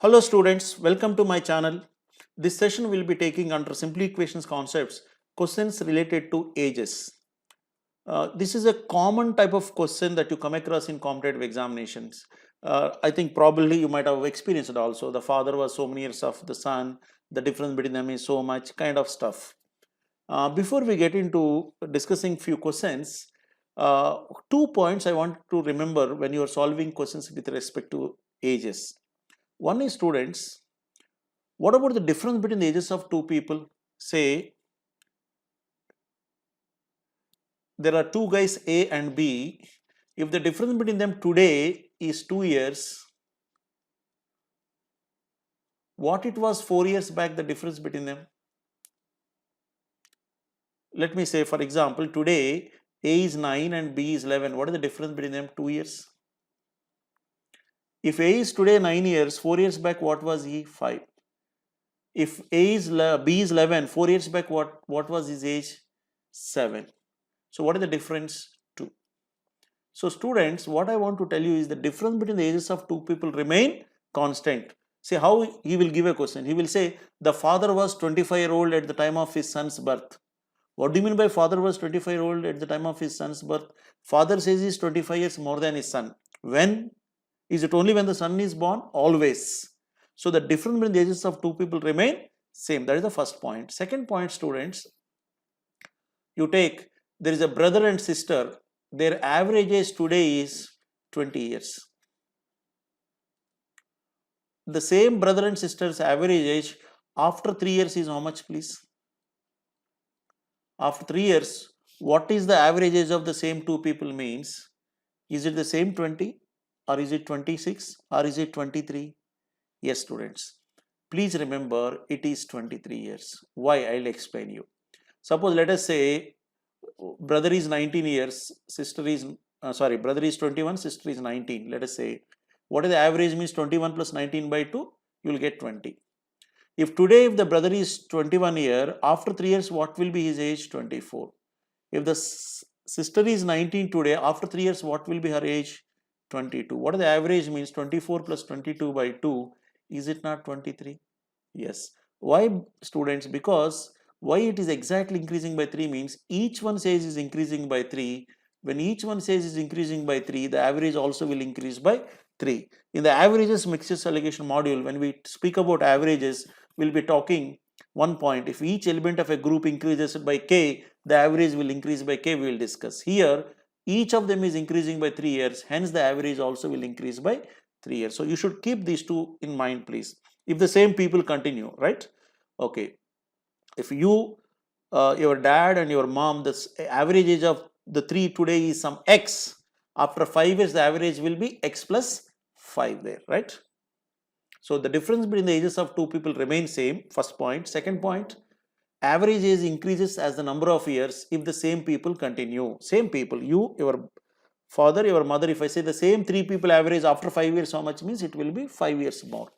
Hello students, welcome to my channel. This session will be taking under simple equations concepts questions related to ages. This is a common type of question that you come across in competitive examinations. I think probably you might have experienced it also. The father was so many years of the son, the difference between them is so much kind of stuff. Before we get into discussing few questions, 2 points I want to remember when you are solving questions with respect to ages. One is students, what about the difference between the ages of two people? Say there are two guys A and B. If the difference between them today is 2 years, what it was 4 years back, the difference between them? Let me say, for example, today A is 9 and B is 11. What is the difference between them? 2 years. If A is today 9 years, 4 years back, what was he? 5. If B is 11, 4 years back, what was his age? 7. So what is the difference? 2. So students, what I want to tell you is the difference between the ages of two people remain constant. See how he will give a question. He will say the father was 25-year-old at the time of his son's birth. What do you mean by father was 25-year-old at the time of his son's birth? Father says he is 25 years more than his son. When? Is it only when the son is born? Always. So the difference between the ages of two people remain same. That is the first point. Second point, students, you take, there is a brother and sister, their average age today is 20 years. The same brother and sister's average age after 3 years is how much, please? After 3 years, what is the average age of the same two people means? Is it the same 20 or is it 26 or is it 23? Yes, students. Please remember it is 23 years. Why? I'll explain you. Suppose let us say brother is 19 years, sister is brother is 21, sister is 19. Let us say what is the average means 21 plus 19 by 2, you will get 20. If today if the brother is 21 year, after 3 years what will be his age? 24. If the sister is 19 today, after 3 years what will be her age? 22. What is the average means 24 plus 22 by 2, is it not 23? Yes. Why, students? Because why it is exactly increasing by 3 means each one says is increasing by 3. When each one says is increasing by 3, the average also will increase by 3. In the averages mixes allocation module, when we speak about averages, we'll be talking one point. If each element of a group increases by k, the average will increase by k, we will discuss. Here, each of them is increasing by 3 years, hence the average also will increase by 3 years. So you should keep these two in mind, please. If the same people continue, right? Okay. If you, your dad and your mom, the average age of the three today is some x. After 5 years, the average will be x plus 5 there, right? So the difference between the ages of two people remain same, first point. Second point, average age increases as the number of years if the same people continue. Same people, you, your father, your mother, if I say the same three people average after 5 years, how much means it will be 5 years more,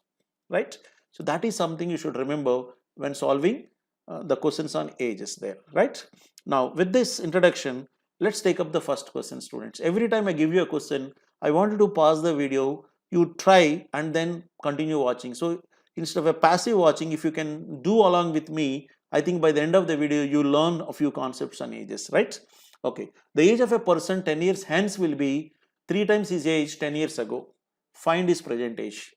right? So that is something you should remember when solving the questions on ages there, right? Now with this introduction, let's take up the first question, students. Every time I give you a question, I want you to pause the video, you try and then continue watching. So instead of a passive watching, if you can do along with me, I think by the end of the video you learn a few concepts on ages, right? Okay, the age of a person 10 years hence will be 3 times his age 10 years ago. Find his present age.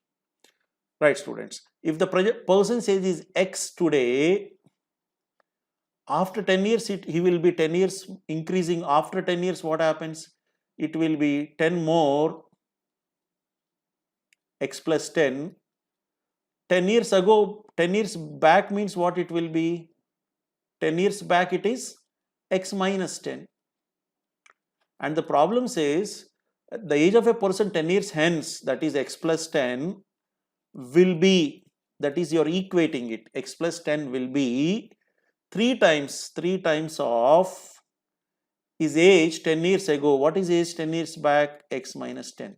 Right, students. If the person's age is X today, after 10 years, he will be 10 years increasing. After 10 years, what happens? It will be 10 more X plus 10. 10 years ago, 10 years back means what it will be? 10 years back it is X minus 10. And the problem says the age of a person 10 years hence, that is X plus 10, will be, that is you're equating it, X plus 10 will be 3 times of his age 10 years ago. What is age 10 years back? X minus 10.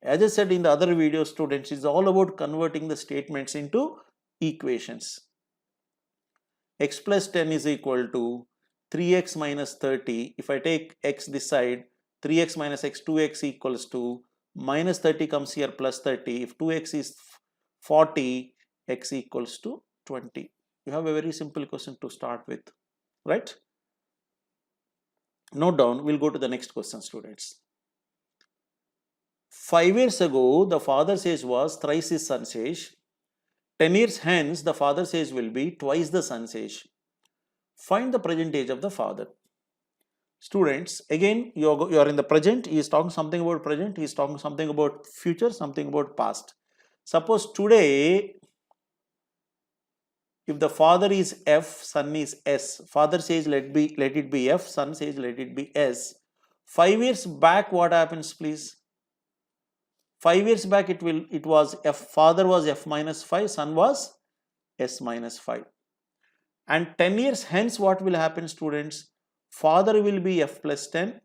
As I said in the other video, students, it's all about converting the statements into equations. X plus 10 is equal to 3x minus 30. If I take x this side, 3x minus x, 2x equals to minus 30 comes here plus 30. If 2x is 40, x equals to 20. You have a very simple question to start with, right? Note down, we'll go to the next question, students. 5 years ago, the father's age was thrice his son's age. 10 years hence, the father's age will be twice the son's age. Find the present age of the father. Students, again, you are in the present. He is talking something about present. He is talking something about future, something about past. Suppose today, if the father is F, son is S. Father says let it be F, son says let it be S. 5 years back, what happens, please? 5 years back, it was F. Father was F minus 5, son was S minus 5. And 10 years hence, what will happen, students? Father will be F plus 10,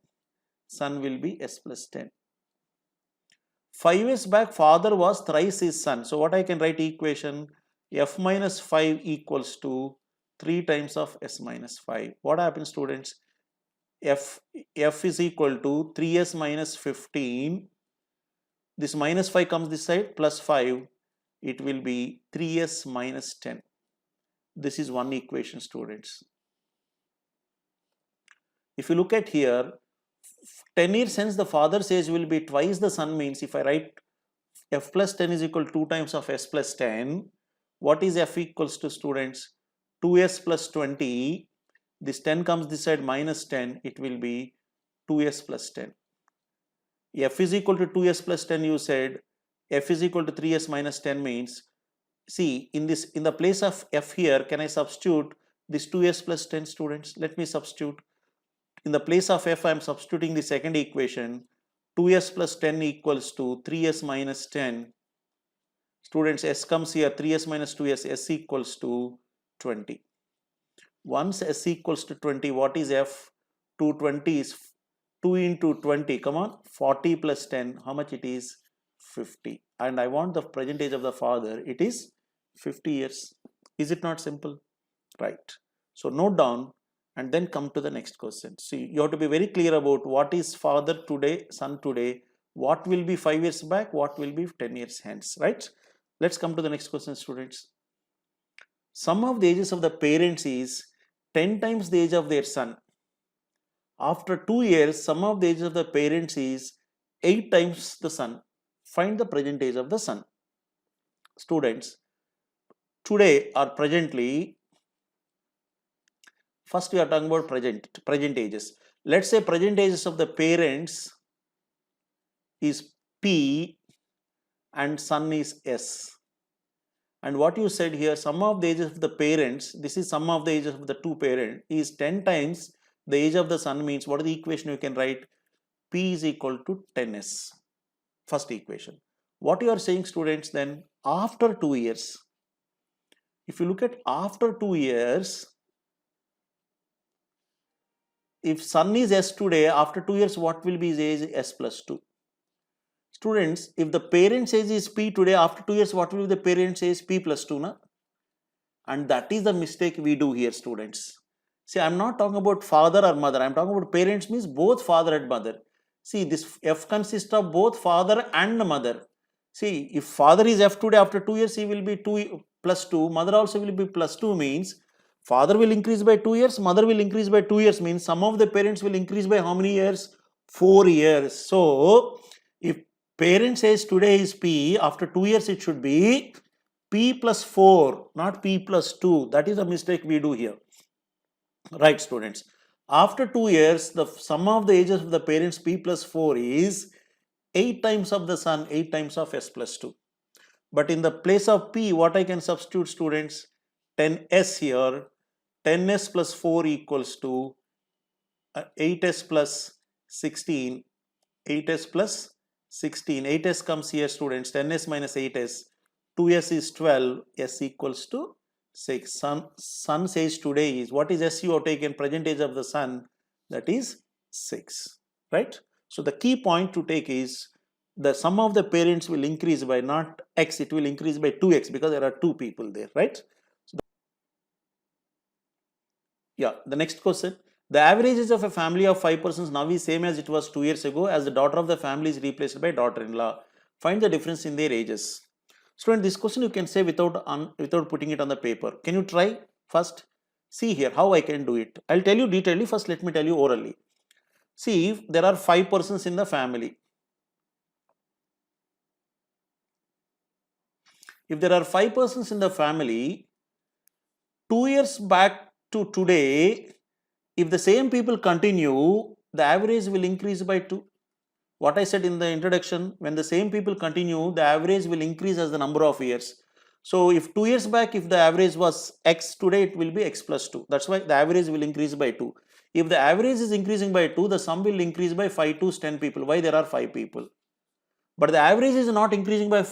son will be S plus 10. 5 years back, father was thrice his son. So what I can write equation? F minus 5 equals to 3 times of S minus 5. What happens, students? F is equal to 3S minus 15. This minus 5 comes this side, plus 5. It will be 3S minus 10. This is one equation, students. If you look at here, 10 years hence the father's age will be twice the son, means if I write F plus 10 is equal to 2 times of S plus 10, what is F equals to, students? 2S plus 20. This 10 comes this side, minus 10. It will be 2S plus 10. F is equal to 2S plus 10, you said. F is equal to 3S minus 10 means, see, in the place of F here, can I substitute this 2S plus 10, students? Let me substitute. In the place of F, I am substituting the second equation. 2S plus 10 equals to 3S minus 10. Students, S comes here, 3S minus 2S, S equals to 20. Once S equals to 20, what is F? 220 is 2 into 20, come on, 40 plus 10, how much it is? 50. And I want the present age of the father, it is 50 years. Is it not simple? Right. So note down and then come to the next question. See, you have to be very clear about what is father today, son today, what will be 5 years back, what will be 10 years hence, right? Let's come to the next question, students. Sum of the ages of the parents is 10 times the age of their son. After 2 years, sum of the ages of the parents is 8 times the son. Find the present age of the son. Students, today or presently, first we are talking about present ages. Let's say present ages of the parents is P and son is S. And what you said here, sum of the ages of the parents, this is sum of the ages of the two parents, is 10 times the age of the son, means what is the equation you can write? P is equal to 10S. First equation. What you are saying, students, then after 2 years, if you look at after 2 years, if son is S today, after 2 years, what will be his age? S plus 2. Students, if the parent's age is P today, after 2 years, what will be the parent's age? P plus 2, na? And that is the mistake we do here, students. See, I am not talking about father or mother. I am talking about parents, means both father and mother. See, this F consists of both father and mother. See, if father is F today, after 2 years, he will be 2 plus 2. Mother also will be plus 2, means father will increase by 2 years, mother will increase by 2 years, means some of the parents will increase by how many years? 4 years. So, if parents age today is P, after 2 years it should be P plus 4, not P plus 2. That is a mistake we do here. Right, students. After 2 years, the sum of the ages of the parents P plus 4 is 8 times of the son, 8 times of S plus 2. But in the place of P, what I can substitute, students? 10S here. 10S plus 4 equals to 8S plus 16. 8S plus 16. 8S comes here, students. 10S minus 8S. 2S is 12. S equals to 6. Son says today is, what is S you have taken? Present age of the son, that is 6. Right? So the key point to take is the sum of the parents will increase by not X, it will increase by 2X because there are 2 people there, right? So yeah, the next question. The average age of a family of 5 persons now is same as it was 2 years ago, as the daughter of the family is replaced by daughter-in-law. Find the difference in their ages. Student, this question you can say without putting it on the paper. Can you try first? See here how I can do it. I'll tell you detailedly. First, let me tell you orally. See, if there are 5 persons in the family. If there are 5 persons in the family, 2 years back to today, if the same people continue, the average will increase by 2. What I said in the introduction, when the same people continue, the average will increase as the number of years. So if 2 years back, if the average was x, today it will be x plus 2. That's why the average will increase by 2. If the average is increasing by 2, the sum will increase by 5 to 10 people. Why? There are 5 people. But the average is not increasing by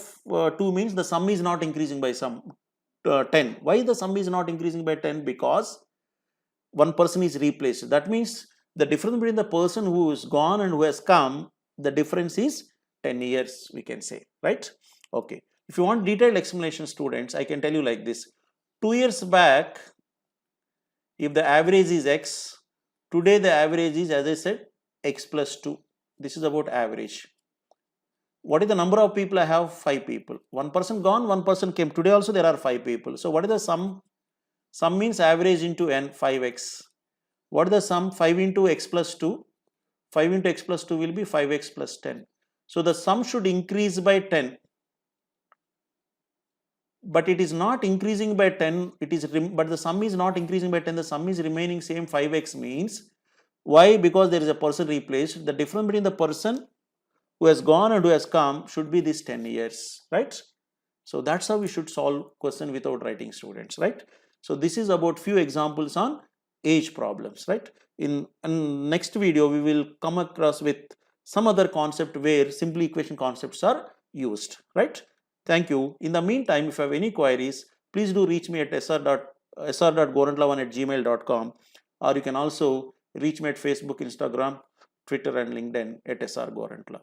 2 means the sum is not increasing by 10. Why the sum is not increasing by 10? Because one person is replaced. That means the difference between the person who is gone and who has come, the difference is 10 years, we can say, right? Okay. If you want detailed explanation, students, I can tell you like this. 2 years back, if the average is x, today the average is, as I said, x plus 2. This is about average. What is the number of people I have? 5 people. One person gone, one person came. Today also there are 5 people. So what is the sum? Sum means average into n, 5x. What is the sum? 5 into x plus 2. 5 into x plus 2 will be 5x plus 10. So the sum should increase by 10. But it is not increasing by 10. But the sum is not increasing by 10. The sum is remaining same. 5x means, why? Because there is a person replaced. The difference between the person who has gone and who has come should be this 10 years, right? So that's how we should solve question without writing, students, right? So this is about few examples on age problems, right? In next video, we will come across with some other concept where simple equation concepts are used, right? Thank you. In the meantime, if you have any queries, please do reach me at sr.gorantla1@gmail.com, or you can also reach me at Facebook, Instagram, Twitter and LinkedIn at sr.gorantla.